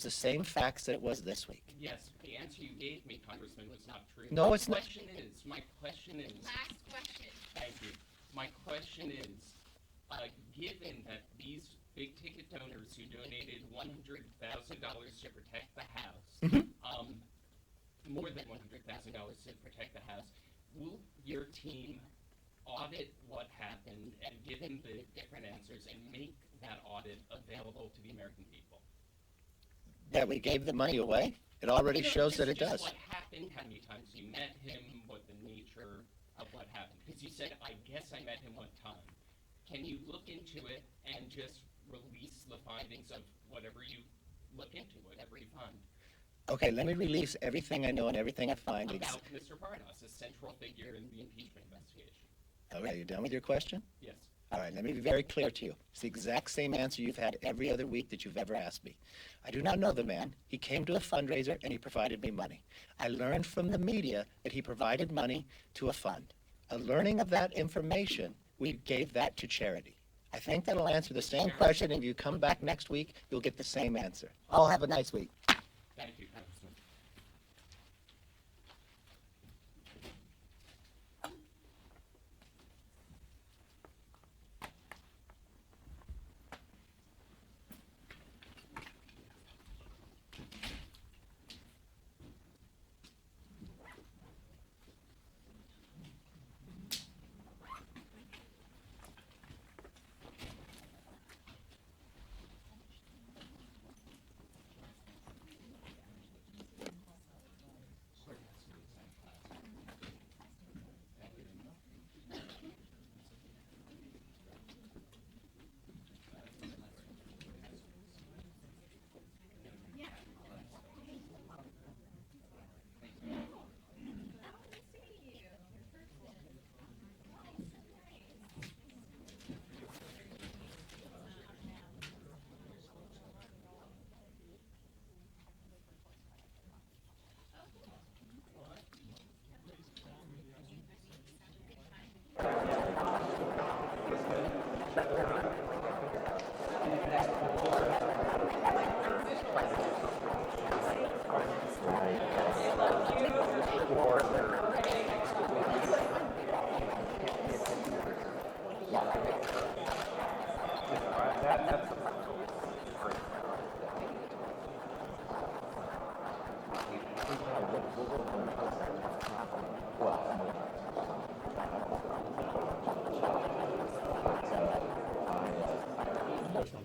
It's the same facts that it was this week. Yes, the answer you gave me, Congressman, was not true. No, it's not. My question is. Last question. Thank you. My question is, given that these big ticket donors who donated $100,000 to protect the House, more than $100,000 to protect the House, will your team audit what happened and given the different answers and make that audit available to the American people? That we gave the money away? It already shows that it does. What happened, how many times you met him, what the nature of what happened. Because you said, I guess I met him one time. Can you look into it and just release the findings of whatever you look into, whatever you find? Okay, let me release everything I know and everything I find. About Mr. Parnas, a central figure in the impeachment investigation. Okay, you done with your question? Yes. All right, let me be very clear to you. It's the exact same answer you've had every other week that you've ever asked me. I do not know the man. He came to a fundraiser and he provided me money. I learned from the media that he provided money to a fund. A learning of that information, we gave that to charity. I think that'll answer the same question, and if you come back next week, you'll get the same answer. I'll have a nice week. Thank you, Congressman.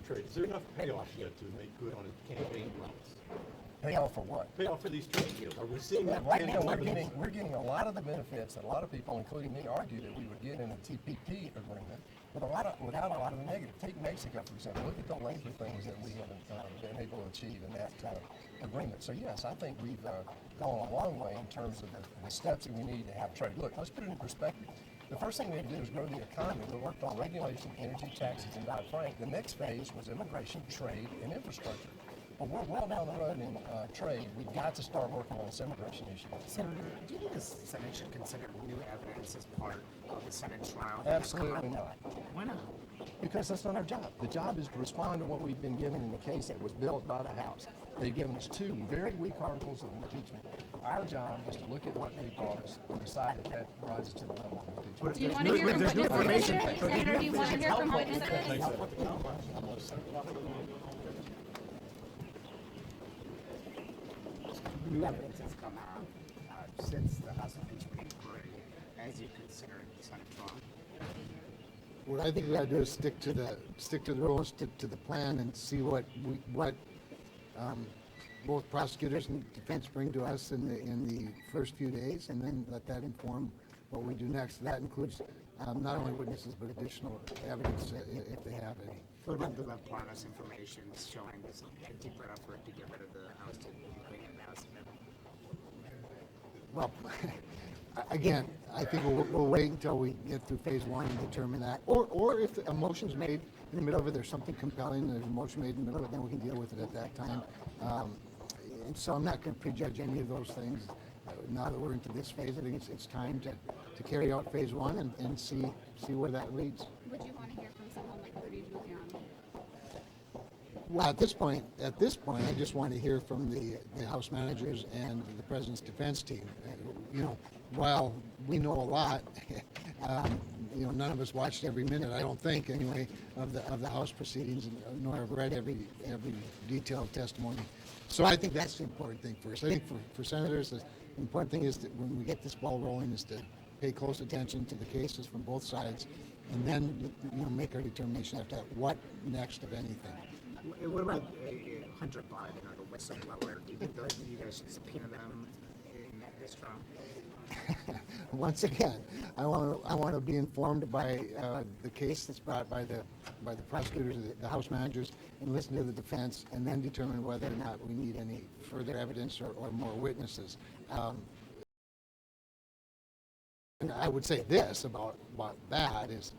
Trade. Is there enough payoff yet to make good on a campaign promise? Payoff for what? Payoff for these trade deals. Are we seeing that? Right now, we're getting a lot of the benefits that a lot of people, including me, argue that we would get in a TPP agreement, without a lot of the negative. Take Mexico, for example. Look at the labor things that we haven't been able to achieve in that agreement. So yes, I think we've gone a long way in terms of the steps that we need to have trade. Look, let's put it in perspective. The first thing we had to do was grow the economy. We worked on regulation, energy, taxes, and Dodd-Frank. The next phase was immigration, trade, and infrastructure. But we're well down the road in trade. We've got to start working on this immigration issue. Senator, do you think the Senate should consider new evidence as part of the Senate trial? Absolutely not. Why not? Because that's not our job. The job is to respond to what we've been given in the case that was built by the House. They've given us two very weak articles of impeachment. Our job is to look at what they brought us and decide if that rises to the level of impeachment. Do you want to hear from witnesses? Senator, do you want to hear from witnesses? New evidence has come out since the House impeachment inquiry as you consider the Senate trial. What I think we got to do is stick to the rules, stick to the plan, and see what both prosecutors and defense bring to us in the first few days, and then let that inform what we do next. That includes not only witnesses but additional evidence if they have any. What about the Parnas information showing this a deeper effort to get rid of the House to clean the House? Well, again, I think we'll wait until we get through phase one and determine that. Or if a motion's made in the middle of it, there's something compelling, there's a motion made in the middle of it, then we can deal with it at that time. And so I'm not going to prejudge any of those things. Now that we're into this phase, I think it's time to carry out phase one and see where that leads. Would you want to hear from someone like Rudy Giuliani? Well, at this point, I just want to hear from the House managers and the President's defense team. You know, while we know a lot, you know, none of us watched every minute, I don't think, anyway, of the House proceedings, nor have read every detailed testimony. So I think that's the important thing for us. I think for senators, the important thing is that when we get this ball rolling is to pay close attention to the cases from both sides, and then, you know, make our determination after that, what next, if anything. What about Hunter Biden or the whistleblower? Do you think that you guys should subpoena them in this trial? Once again, I want to be informed by the case that's brought by the prosecutors, the House managers, and listen to the defense, and then determine whether or not we need any further evidence or more witnesses. And I would say this about that is,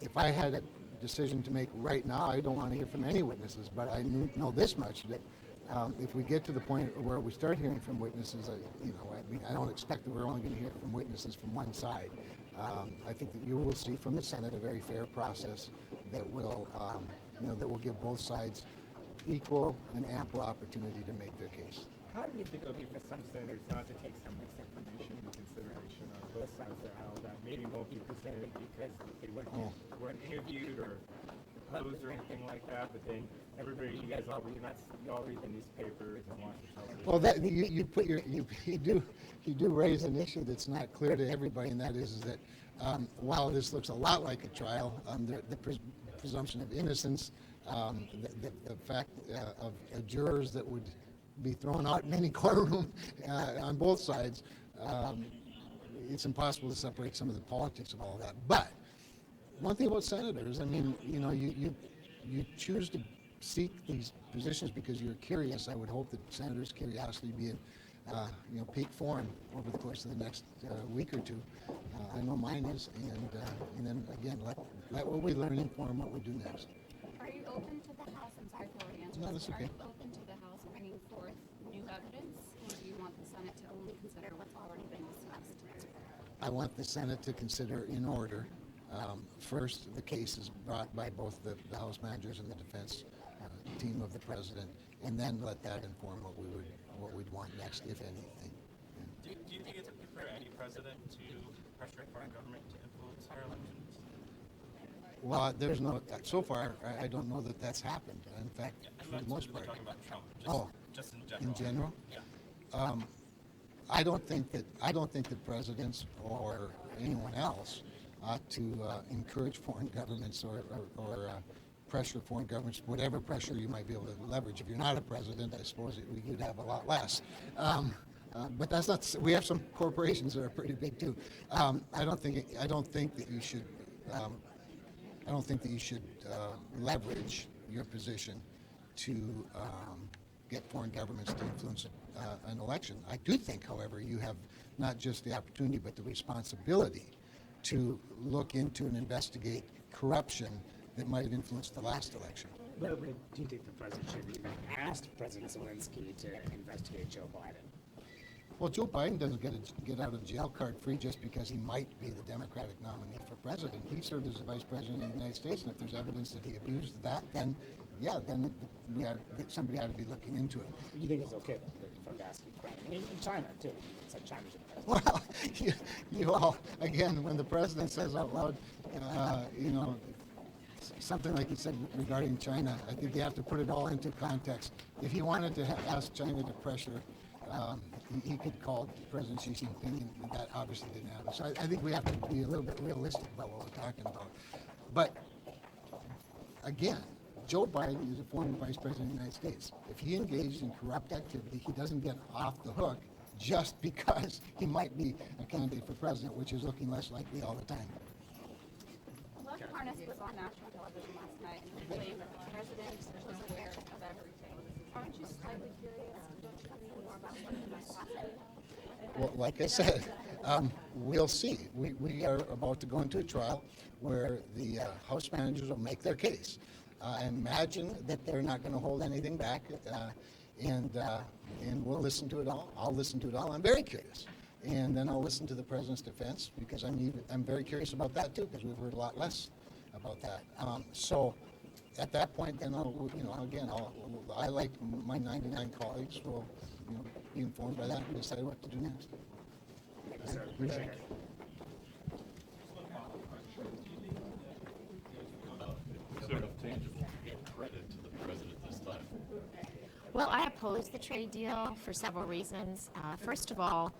if I had a decision to make right now, I don't want to hear from any witnesses, but I know this much, that if we get to the point where we start hearing from witnesses, you know, I mean, I don't expect that we're only going to hear from witnesses from one side. I think that you will see from the Senate a very fair process that will, you know, that will give both sides equal and ample opportunity to make their case. How do you think it would be for some senators not to take some of this information into consideration on both sides of the aisle that maybe won't be presented because they weren't interviewed or deposed or anything like that, but then everybody, you guys all read, you all read the newspapers and watch the television? Well, that you do raise an issue that's not clear to everybody, and that is that while this looks a lot like a trial, the presumption of innocence, the fact of jurors that would be thrown out in any courtroom on both sides, it's impossible to separate some of the politics of all that. But one thing about senators, I mean, you know, you choose to seek these positions because you're curious. I would hope that senators' curiosity be in, you know, peak form over the course of the next week or two. I know mine is, and then again, let what we learn inform what we do next. Are you open to the House, I'm sorry for the answer. No, that's okay. Are you open to the House bringing forth new evidence, or do you want the Senate to only consider what's already been discussed? I want the Senate to consider in order, first, the cases brought by both the House managers and the defense team of the president, and then let that inform what we'd want next, if anything. Do you think it's okay for any president to pressure a foreign government to influence our elections? Well, there's no, so far, I don't know that that's happened. In fact, for the most part. I'm not talking about Trump, just in general. In general? Yeah. I don't think that presidents or anyone else ought to encourage foreign governments or pressure foreign governments, whatever pressure you might be able to leverage. If you're not a president, I suppose you'd have a lot less. But that's not. We have some corporations that are pretty big too. I don't think that you should. I don't think that you should leverage your position to get foreign governments to influence an election. I do think, however, you have not just the opportunity but the responsibility to look into and investigate corruption that might have influenced the last election. But do you think the president should even ask President Zelensky to investigate Joe Biden? Well, Joe Biden doesn't get out of jail card free just because he might be the Democratic nominee for president. He served as the vice president of the United States, and if there's evidence that he abused that, then somebody ought to be looking into it. You think it's okay for him to ask you questions? In China, too. It's like China's Well, you all, again, when the president says out loud, you know, something like he said regarding China, I think you have to put it all into context. If he wanted to ask China to pressure, he could call President Xi Jinping, and that obviously didn't happen. So I think we have to be a little bit realistic about what we're talking about. But again, Joe Biden is a former vice president of the United States. If he engaged in corrupt activity, he doesn't get off the hook just because he might be a candidate for president, which is looking less likely all the time. Love Harness was on national television last night and claimed that the president was aware of everything. Aren't you slightly curious? Don't you know more about what he might happen? Well, like I said, we'll see. We are about to go into a trial where the House managers will make their case. Imagine that they're not going to hold anything back, and we'll listen to it all. I'll listen to it all. I'm very curious. And then I'll listen to the president's defense because I'm very curious about that too, because we've heard a lot less about that. So at that point, then I, like my 99 colleagues, will, be informed by that and decide what to do next. Appreciate it. Is there enough tangible credit to the president this time? Well, I oppose the trade deal for several reasons. First of all,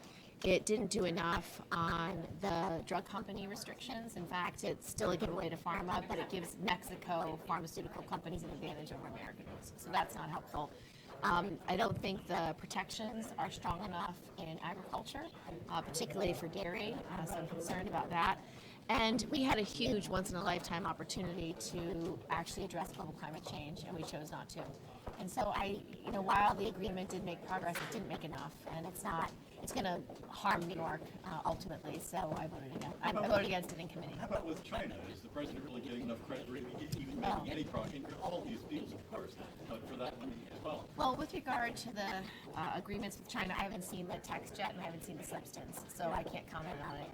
it didn't do enough on the drug company restrictions. In fact, it's still a giveaway to pharma, but it gives Mexico pharmaceutical companies an advantage over Americans. So that's not helpful. I don't think the protections are strong enough in agriculture, particularly for dairy, so I'm concerned about that. And we had a huge once-in-a-lifetime opportunity to actually address global climate change, and we chose not to. And so while the agreement did make progress, it didn't make enough, and it's going to harm New York ultimately, so I voted against. I voted against it in committee. How about with China? Is the president really getting enough credit for even making any progress? All these deals, of course, but for that one as well. Well, with regard to the agreements with China, I haven't seen the text yet, and I haven't seen the substance, so I can't comment on it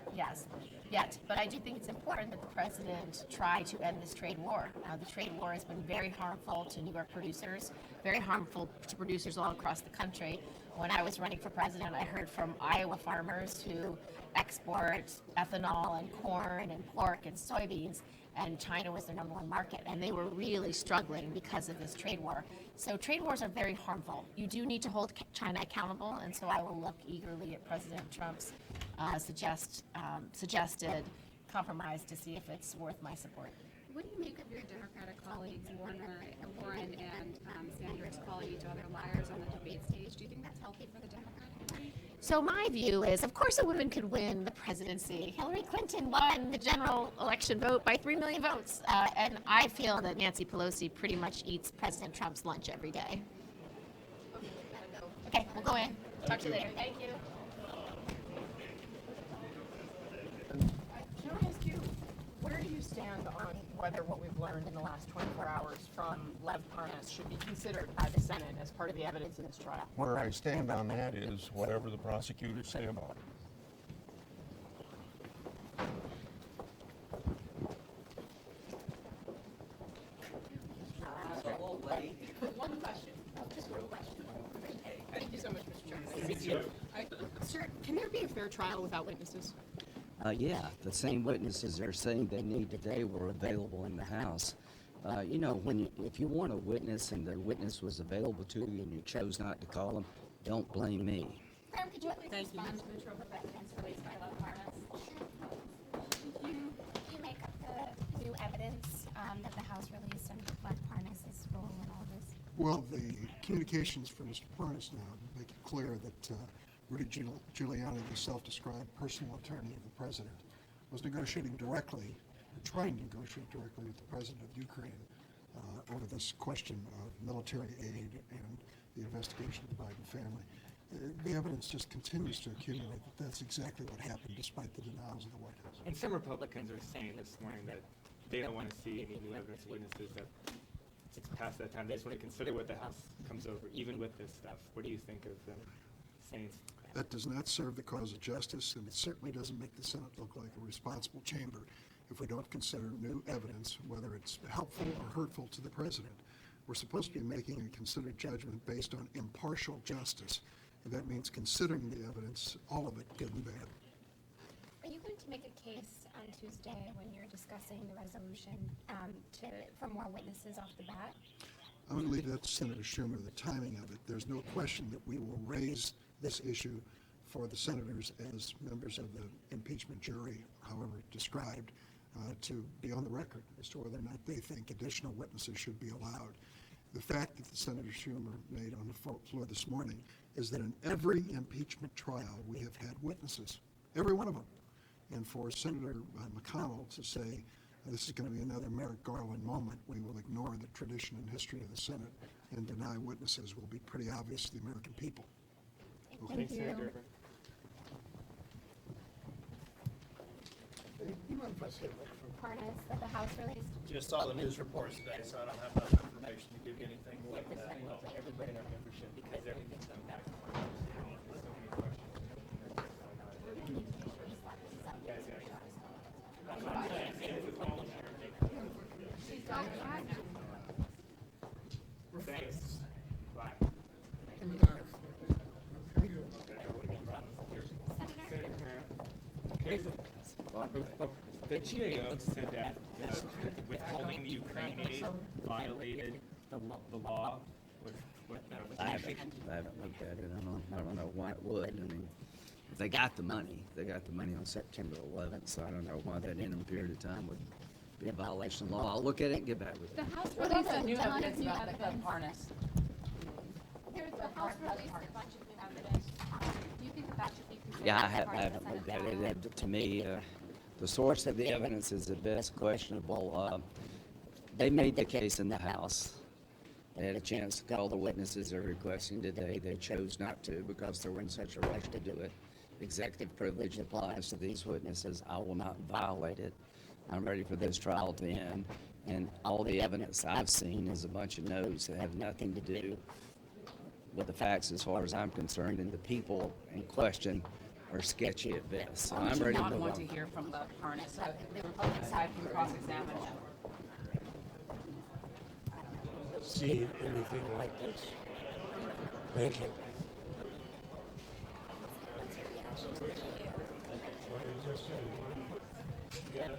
yet. But I do think it's important that the president try to end this trade war. The trade war has been very harmful to New York producers, very harmful to producers all across the country. When I was running for president, I heard from Iowa farmers who export ethanol and corn and pork and soybeans, and China was their number one market, and they were really struggling because of this trade war. So trade wars are very harmful. You do need to hold China accountable, and so I will look eagerly at President Trump's suggested compromise to see if it's worth my support. What do you make of your Democratic colleagues, Warren and Sanders, calling each other liars on the debate stage? Do you think that's healthy for the Democratic Party? So my view is, of course a woman could win the presidency. Hillary Clinton won the general election vote by 3 million votes. And I feel that Nancy Pelosi pretty much eats President Trump's lunch every day. Okay, we'll go in. Talk to you later. Thank you. Can I ask you, where do you stand on whether what we've learned in the last 24 hours from Lev Parnas should be considered by the Senate as part of the evidence in this trial? Where I stand on that is whatever the prosecutors say about it. One question, just one question. Thank you so much, Mr. Chairman. Sir, can there be a fair trial without witnesses? Yeah, the same witnesses they're saying they need today were available in the House. If you want a witness and the witness was available to you and you chose not to call them, don't blame me. Graham, could you at least respond to the trope of evidence released by Lev Parnas? Do you make up the new evidence that the House released and Lev Parnas' role in all this? Well, the communications from Mr. Parnas now make it clear that Rudy Giuliani, the self-described personal attorney of the president, was negotiating directly, or trying to negotiate directly with the president of Ukraine over this question of military aid and the investigation of the Biden family. The evidence just continues to accumulate that that's exactly what happened, despite the denials of the White House. And some Republicans are saying this morning that they don't want to see any new evidence witnesses, that it's past that time. They just want to consider what the House comes over, even with this stuff. What do you think of them saying? That does not serve the cause of justice, and it certainly doesn't make the Senate look like a responsible chamber if we don't consider new evidence, whether it's helpful or hurtful to the president. We're supposed to be making a considered judgment based on impartial justice, and that means considering the evidence, all of it, good and bad. Are you going to make a case on Tuesday when you're discussing the resolution for more witnesses off the bat? I'm going to leave that to Senator Schumer, the timing of it. There's no question that we will raise this issue for the senators as members of the impeachment jury, however described, to be on the record as to whether or not they think additional witnesses should be allowed. The fact that the Senator Schumer made on the floor this morning is that in every impeachment trial we have had witnesses, every one of them. And for Senator McConnell to say this is going to be another Merrick Garland moment, we will ignore the tradition and history of the Senate and deny witnesses will be pretty obvious to the American people. Thank you. Parnas, that the House released? Just saw the news reports today, so I don't have enough information to give you anything like that. Everybody in our membership, because everything's unpacked. The GAO said that withholding the Ukraine aid violated the law with I haven't looked at it. I don't know why it would. I mean, if they got the money on September 11th, so I don't know why that interim period of time would be a violation of law. I'll look at it and get back with you. The House What about released the a new ton evidence of new about the evidence. harness? The House released a bunch of new evidence. Do you think that that should be considered Yeah, as part I of the haven't Senate looked at trial? it. To me, the source of the evidence is at best questionable. They made the case in the House. They had a chance to call the witnesses they're requesting today. They chose not to because they were in such a rush to do it. Executive privilege applies to these witnesses. I will not violate it. I'm ready for this trial to end. And all the evidence I've seen is a bunch of notes that have nothing to do with the facts as far as I'm concerned, and the people in question are sketchy at best. So Why would I'm you ready to not move want on. to hear from the harness? The Republican side can cross-examine them. See anything like this. Thank you. What did you say? Yeah.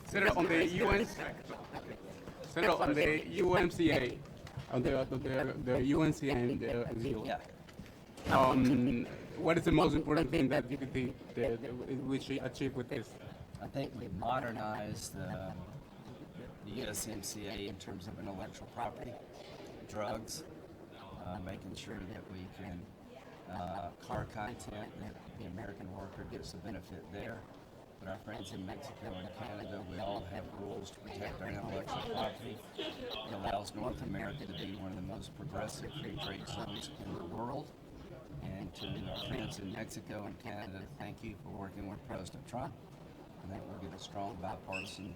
Senator, on the UN, Senator, on the UNCA, on the UNCA and the deal. Yeah. What is the most important thing that you could think that we should achieve with this? I think we modernized the USMCA in terms of intellectual property, drugs, making sure that we can car content, that the American worker gets the benefit there. But our friends in Mexico and Canada, we all have rules to protect our intellectual property. It allows North America to be one of the most progressive free trade zones in the world. And to our friends in Mexico and Canada, thank you for working with President Trump. I think we'll get a strong bipartisan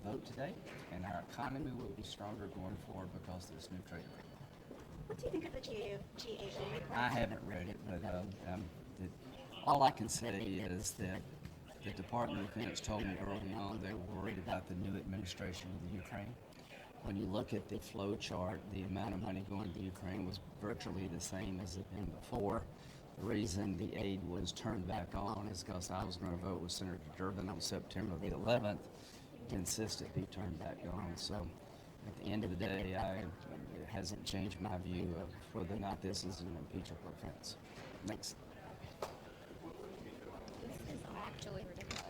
vote today, and our economy will be stronger going forward because of this new trade agreement. What do you think of the GAO report? I haven't read it, but all I can say is that the Department of Defense told me early on they were worried about the new administration of the Ukraine. When you look at the flow chart, the amount of money going to Ukraine was virtually the same as it had been before. The reason the aid was turned back on is because I was going to vote with Senator Durbin on September the 11th to insist it be turned back on. So at the end of the day, it hasn't changed my view of whether or not this is an impeachable offense. Next. This is actually ridiculous.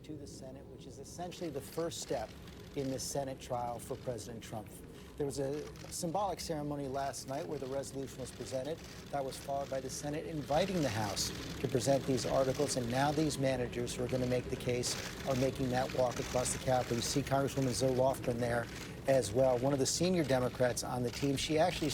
to the Senate, which is essentially the first step in the Senate trial for President Trump. There was a symbolic ceremony last night where the resolution was presented. That was followed by the Senate inviting the House to present these articles, and now these managers who are going to make the case are making that walk across the Capitol. You see Congresswoman Zoe Lofgren there as well, one of the senior Democrats on the team. She actually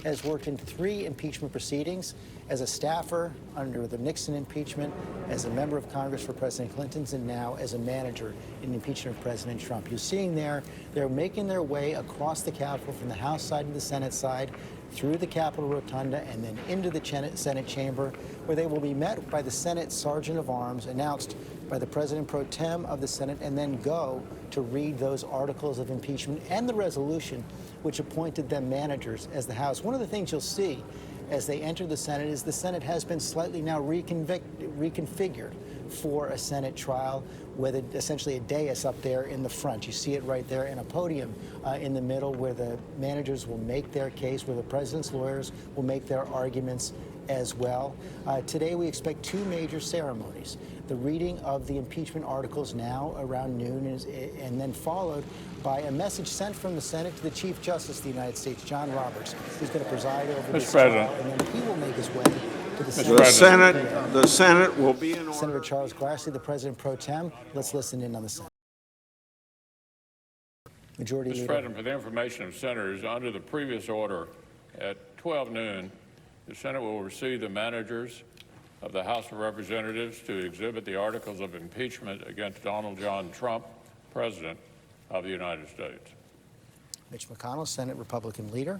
has worked in 3 impeachment proceedings as a staffer under the Nixon impeachment, as a member of Congress for President Clinton's, and now as a manager in the impeachment of President Trump. You're seeing there, they're making their way across the Capitol from the House side to the Senate side, through the Capitol Rotunda, and then into the Senate chamber, where they will be met by the Senate Sergeant of Arms, announced by the President Pro Tem of the Senate, and then go to read those articles of impeachment and the resolution which appointed them managers as the House. One of the things you'll see as they enter the Senate is the Senate has been slightly now reconfigured for a Senate trial, with essentially a dais up there in the front. You see it right there, and a podium in the middle where the managers will make their case, where the president's lawyers will make their arguments as well. Today we expect 2 major ceremonies. The reading of the impeachment articles now around noon, and then followed by a message sent from the Senate to the Chief Justice of the United States, John Roberts, who's going to preside over this trial, and then he will make his way to the Senate. The Senate will be in order. Senator Charles Grassley, the President Pro Tem. Let's listen in on the Senate. Majority Mr. Leader. President, for the information of senators, under the previous order, at 12 noon, the Senate will receive the managers of the House of Representatives to exhibit the articles of impeachment against Donald John Trump, President of the United States. Mitch McConnell, Senate Republican Leader.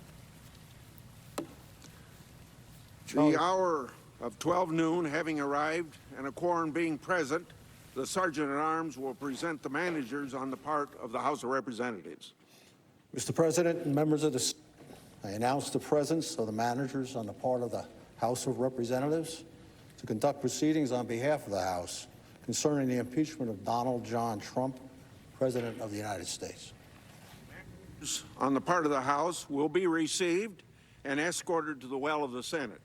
The hour of 12 noon having arrived and a quorum being present, the Sergeant at Arms will present the managers on the part of the House of Representatives. Mr. President and members of the I announce the presence of the managers on the part of the House of Representatives to conduct proceedings on behalf of the House concerning the impeachment of Donald John Trump, President of the United States. On the part of the House will be received and escorted to the well of the Senate.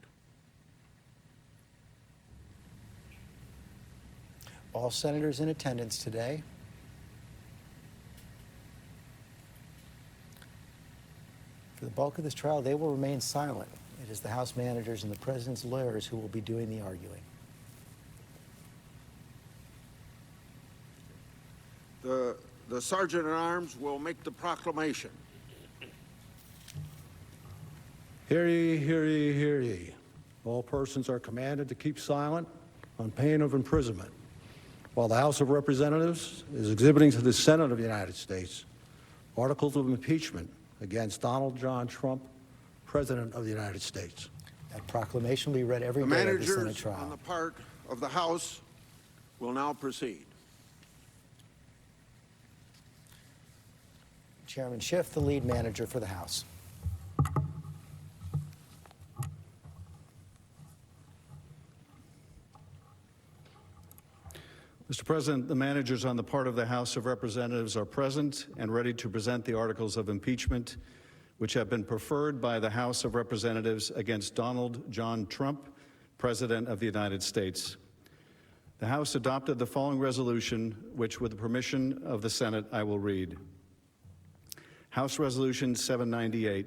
All senators in attendance today. For the bulk of this trial, they will remain silent. It is the House managers and the president's lawyers who will be doing the arguing. The Sergeant at Arms will make the proclamation. Hear ye, hear ye, hear ye. All persons are commanded to keep silent on pain of imprisonment while the House of Representatives is exhibiting to the Senate of the United States articles of impeachment against Donald John Trump, President of the United States. That proclamation will be read every day of the Senate trial. The managers on the part of the House will now proceed. Chairman Schiff, the lead manager for the House. Mr. President, the managers on the part of the House of Representatives are present and ready to present the articles of impeachment which have been preferred by the House of Representatives against Donald John Trump, President of the United States. The House adopted the following resolution, which, with the permission of the Senate, I will read. House Resolution 798,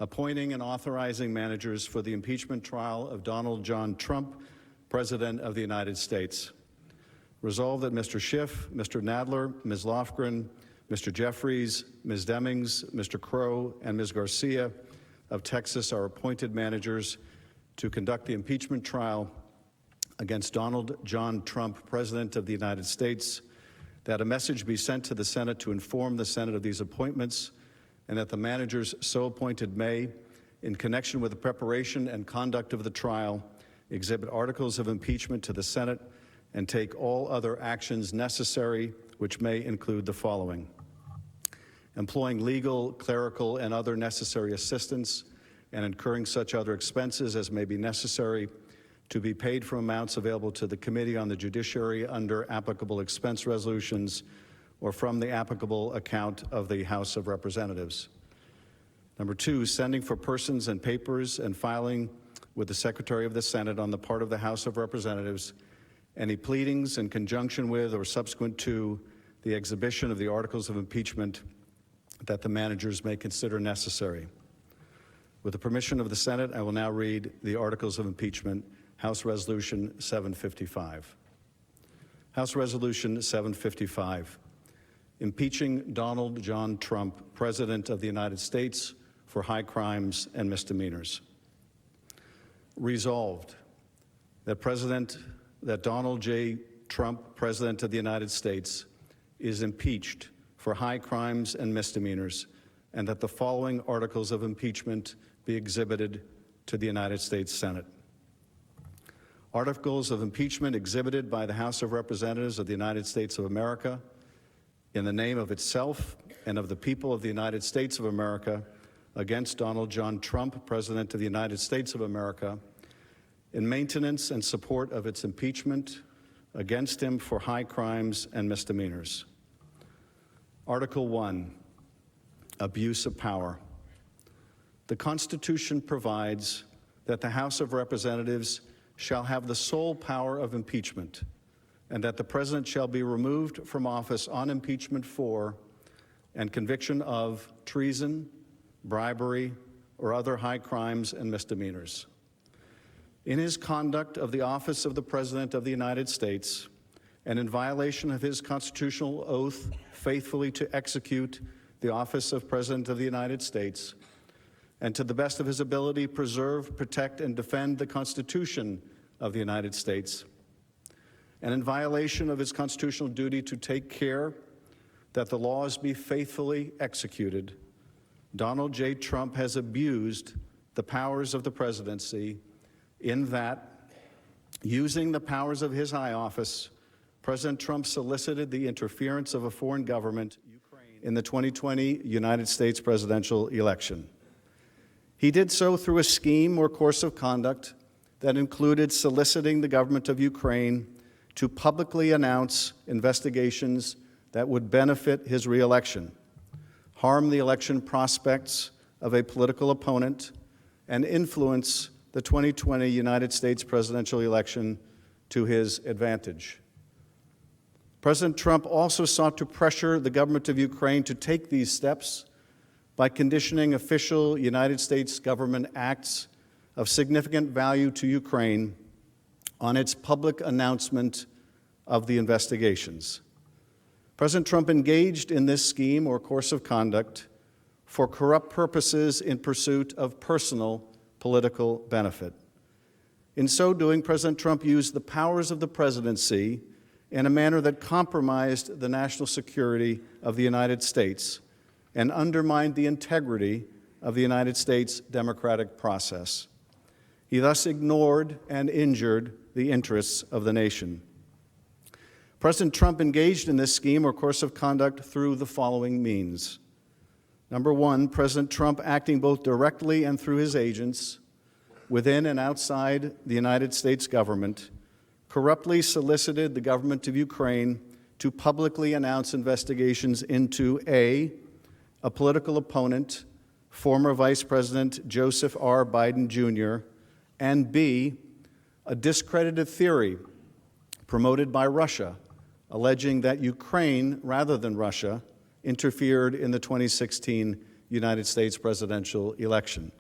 appointing and authorizing managers for the impeachment trial of Donald John Trump, President of the United States. Resolved that Mr. Schiff, Mr. Nadler, Ms. Lofgren, Mr. Jeffries, Ms. Demings, Mr. Crow, and Ms. Garcia of Texas are appointed managers to conduct the impeachment trial against Donald John Trump, President of the United States, that a message be sent to the Senate to inform the Senate of these appointments, and that the managers so appointed may, in connection with the preparation and conduct of the trial, exhibit articles of impeachment to the Senate and take all other actions necessary, which may include the following: employing legal, clerical, and other necessary assistance, and incurring such other expenses as may be necessary to be paid from amounts available to the Committee on the Judiciary under applicable expense resolutions or from the applicable account of the House of Representatives. Number 2, sending for persons and papers and filing with the Secretary of the Senate on the part of the House of Representatives any pleadings in conjunction with or subsequent to the exhibition of the articles of impeachment that the managers may consider necessary. With the permission of the Senate, I will now read the articles of impeachment, House Resolution 755. House Resolution 755, impeaching Donald John Trump, President of the United States, for high crimes and misdemeanors. Resolved that Donald J. Trump, President of the United States, is impeached for high crimes and misdemeanors, and that the following articles of impeachment be exhibited to the United States Senate. Articles of impeachment exhibited by the House of Representatives of the United States of America in the name of itself and of the people of the United States of America against Donald John Trump, President of the United States of America, in maintenance and support of its impeachment against him for high crimes and misdemeanors. Article 1, abuse of power. The Constitution provides that the House of Representatives shall have the sole power of impeachment, and that the President shall be removed from office on impeachment for and conviction of treason, bribery, or other high crimes and misdemeanors. In his conduct of the office of the President of the United States, and in violation of his constitutional oath faithfully to execute the office of President of the United States, and to the best of his ability preserve, protect, and defend the Constitution of the United States, and in violation of his constitutional duty to take care that the laws be faithfully executed, Donald J. Trump has abused the powers of the presidency in that, using the powers of his high office, President Trump solicited the interference of a foreign government in the 2020 United States presidential election. He did so through a scheme or course of conduct that included soliciting the government of Ukraine to publicly announce investigations that would benefit his reelection, harm the election prospects of a political opponent, and influence the 2020 United States presidential election to his advantage. President Trump also sought to pressure the government of Ukraine to take these steps by conditioning official United States government acts of significant value to Ukraine on its public announcement of the investigations. President Trump engaged in this scheme or course of conduct for corrupt purposes in pursuit of personal political benefit. In so doing, President Trump used the powers of the presidency in a manner that compromised the national security of the United States and undermined the integrity of the United States democratic process. He thus ignored and injured the interests of the nation. President Trump engaged in this scheme or course of conduct through the following means. Number one, President Trump, acting both directly and through his agents within and outside the United States government, corruptly solicited the government of Ukraine to publicly announce investigations into A, a political opponent, former Vice President Joseph R. Biden Jr., and B, a discredited theory promoted by Russia, alleging that Ukraine, rather than Russia, interfered in the 2016 United States presidential election.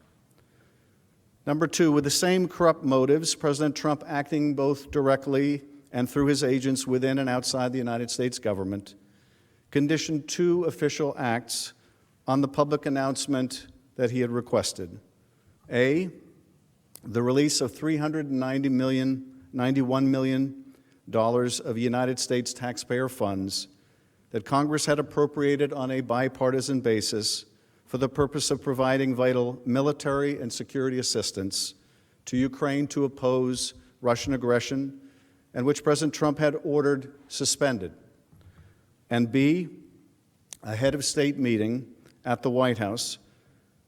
Number two, with the same corrupt motives, President Trump, acting both directly and through his agents within and outside the United States government, conditioned two official acts on the public announcement that he had requested. A, the release of $91 million of United States taxpayer funds that Congress had appropriated on a bipartisan basis for the purpose of providing vital military and security assistance to Ukraine to oppose Russian aggression, and which President Trump had ordered suspended. And B, a head of state meeting at the White House,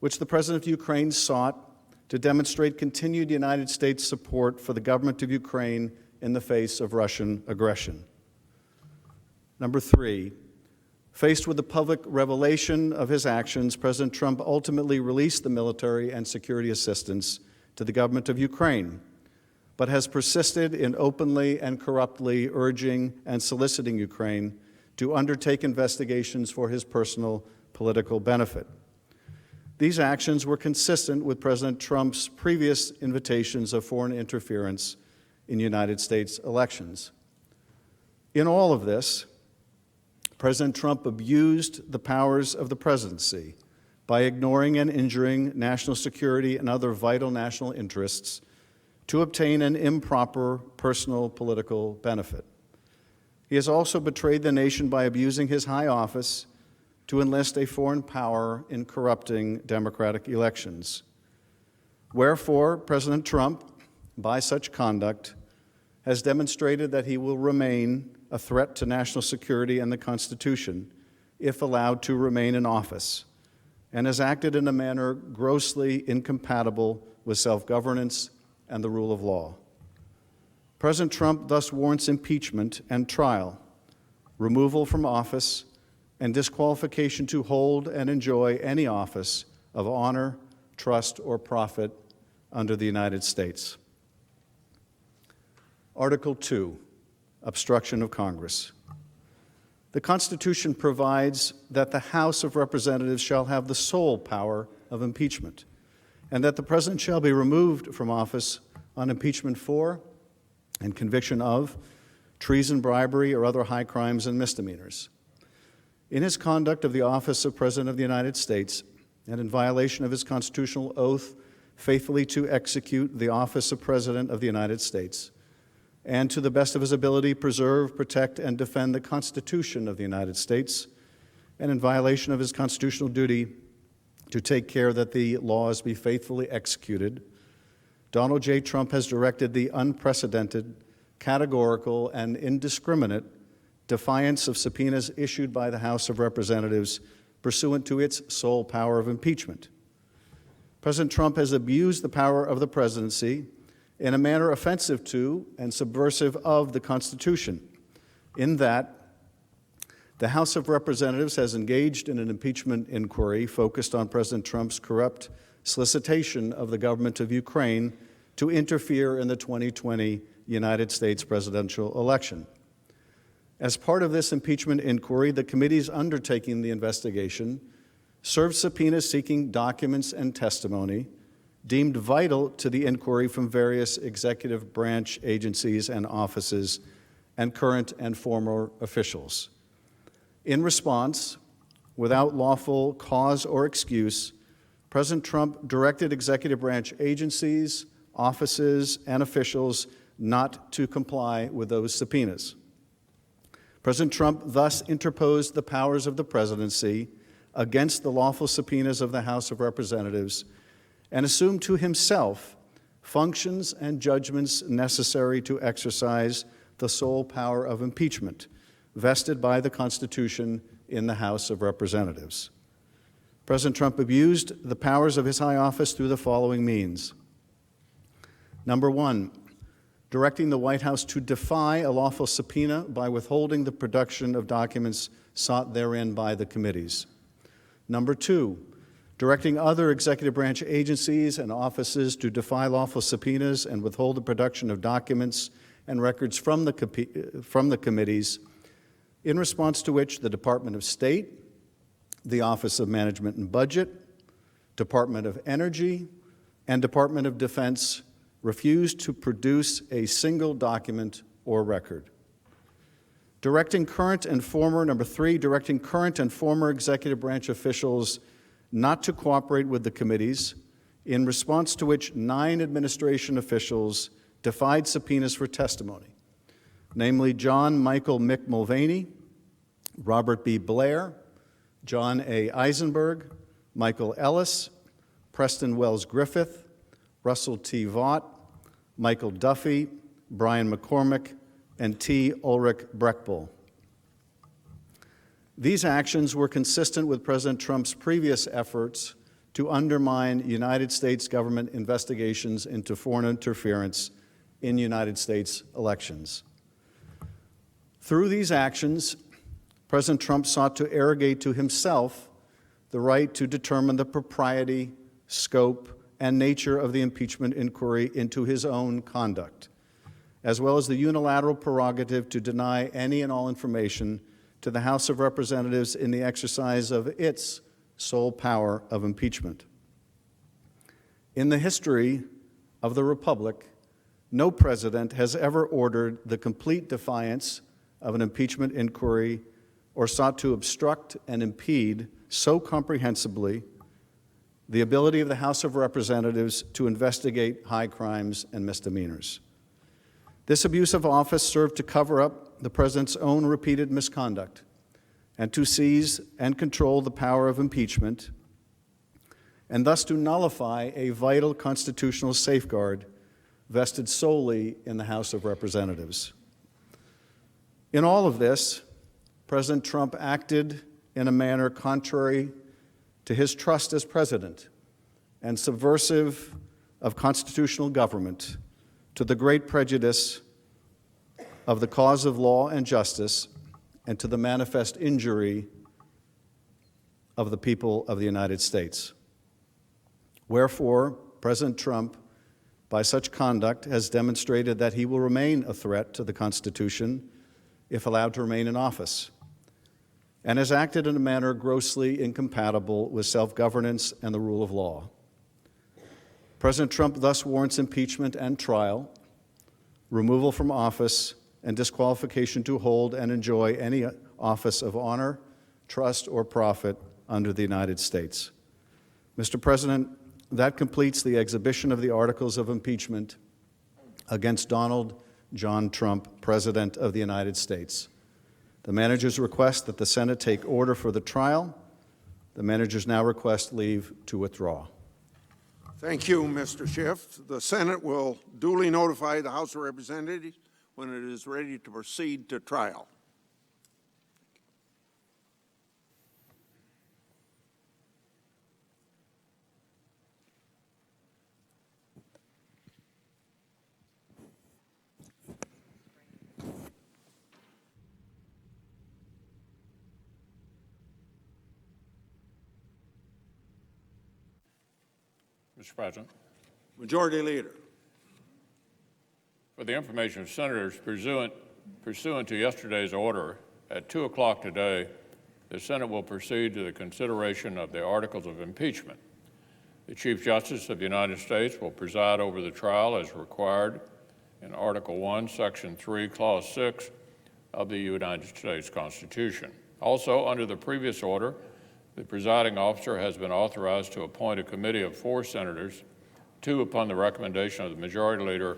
which the President of Ukraine sought to demonstrate continued United States support for the government of Ukraine in the face of Russian aggression. Number three, faced with the public revelation of his actions, President Trump ultimately released the military and security assistance to the government of Ukraine, but has persisted in openly and corruptly urging and soliciting Ukraine to undertake investigations for his personal political benefit. These actions were consistent with President Trump's previous invitations of foreign interference in United States elections. In all of this, President Trump abused the powers of the presidency by ignoring and injuring national security and other vital national interests to obtain an improper personal political benefit. He has also betrayed the nation by abusing his high office to enlist a foreign power in corrupting democratic elections. Wherefore, President Trump, by such conduct, has demonstrated that he will remain a threat to national security and the Constitution if allowed to remain in office, and has acted in a manner grossly incompatible with self-governance and the rule of law. President Trump thus warrants impeachment and trial, removal from office, and disqualification to hold and enjoy any office of honor, trust, or profit under the United States. Article 2, Obstruction of Congress. The Constitution provides that the House of Representatives shall have the sole power of impeachment, and that the President shall be removed from office on impeachment for and conviction of treason, bribery, or other high crimes and misdemeanors. In his conduct of the office of President of the United States, and in violation of his constitutional oath faithfully to execute the office of President of the United States, and to the best of his ability preserve, protect, and defend the Constitution of the United States, and in violation of his constitutional duty to take care that the laws be faithfully executed, Donald J. Trump has directed the unprecedented, categorical, and indiscriminate defiance of subpoenas issued by the House of Representatives pursuant to its sole power of impeachment. President Trump has abused the power of the presidency in a manner offensive to and subversive of the Constitution, in that the House of Representatives has engaged in an impeachment inquiry focused on President Trump's corrupt solicitation of the government of Ukraine to interfere in the 2020 United States presidential election. As part of this impeachment inquiry, the committees undertaking the investigation served subpoenas seeking documents and testimony deemed vital to the inquiry from various executive branch agencies and offices and current and former officials. In response, without lawful cause or excuse, President Trump directed executive branch agencies, offices, and officials not to comply with those subpoenas. President Trump thus interposed the powers of the presidency against the lawful subpoenas of the House of Representatives and assumed to himself functions and judgments necessary to exercise the sole power of impeachment vested by the Constitution in the House of Representatives. President Trump abused the powers of his high office through the following means. Number one, directing the White House to defy a lawful subpoena by withholding the production of documents sought therein by the committees. Number two, directing other executive branch agencies and offices to defy lawful subpoenas and withhold the production of documents and records from the committees, in response to which the Department of State, the Office of Management and Budget, Department of Energy, and Department of Defense refused to produce a single document or record. Directing current and former, number three, directing current and former executive branch officials not to cooperate with the committees, in response to which 9 administration officials defied subpoenas for testimony, namely John Michael Mick Mulvaney, Robert B. Blair, John A. Eisenberg, Michael Ellis, Preston Wells Griffith, Russell T. Vaught, Michael Duffy, Brian McCormick, and T. Ulrich Breckbull. These actions were consistent with President Trump's previous efforts to undermine United States government investigations into foreign interference in United States elections. Through these actions, President Trump sought to arrogate to himself the right to determine the propriety, scope, and nature of the impeachment inquiry into his own conduct, as well as the unilateral prerogative to deny any and all information to the House of Representatives in the exercise of its sole power of impeachment. In the history of the Republic, no president has ever ordered the complete defiance of an impeachment inquiry or sought to obstruct and impede so comprehensively the ability of the House of Representatives to investigate high crimes and misdemeanors. This abuse of office served to cover up the president's own repeated misconduct and to seize and control the power of impeachment, and thus to nullify a vital constitutional safeguard vested solely in the House of Representatives. In all of this, President Trump acted in a manner contrary to his trust as president and subversive of constitutional government, to the great prejudice of the cause of law and justice, and to the manifest injury of the people of the United States. Wherefore, President Trump, by such conduct, has demonstrated that he will remain a threat to the Constitution if allowed to remain in office, and has acted in a manner grossly incompatible with self-governance and the rule of law. President Trump thus warrants impeachment and trial, removal from office, and disqualification to hold and enjoy any office of honor, trust, or profit under the United States. Mr. President, that completes the exhibition of the articles of impeachment against Donald John Trump, President of the United States. The managers request that the Senate take order for the trial. The managers now request leave to withdraw. Thank you, Mr. Schiff. The Senate will duly notify the House of Representatives when it is ready to proceed to trial. Mr. President. Majority Leader. For the information of senators, pursuant to yesterday's order, at 2 o'clock today, the Senate will proceed to the consideration of the articles of impeachment. The Chief Justice of the United States will preside over the trial as required in Article 1, Section 3, Clause 6 of the United States Constitution. Also, under the previous order, the presiding officer has been authorized to appoint a committee of 4 senators, 2 upon the recommendation of the Majority Leader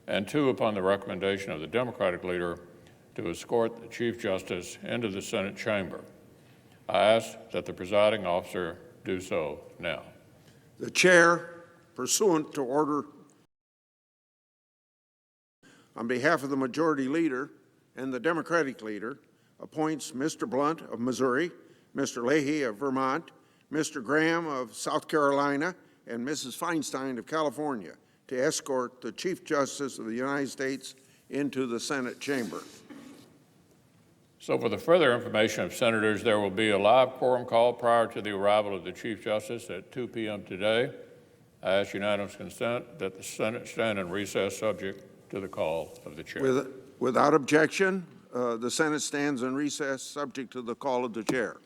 and 2 upon the recommendation of the Democratic Leader, to escort the Chief Justice into the Senate chamber. I ask that the presiding officer do so now. The Chair, pursuant to order, on behalf of the Majority Leader and the Democratic Leader, appoints Mr. Blunt of Missouri, Mr. Leahy of Vermont, Mr. Graham of South Carolina, and Mrs. Feinstein of California to escort the Chief Justice of the United States into the Senate chamber. So for the further information of senators, there will be a live quorum call prior to the arrival of the Chief Justice at 2 p.m. today. I ask unanimous consent that the Senate stand in recess subject to the call of the chair. Without objection, the Senate stands in recess subject to the call of the chair.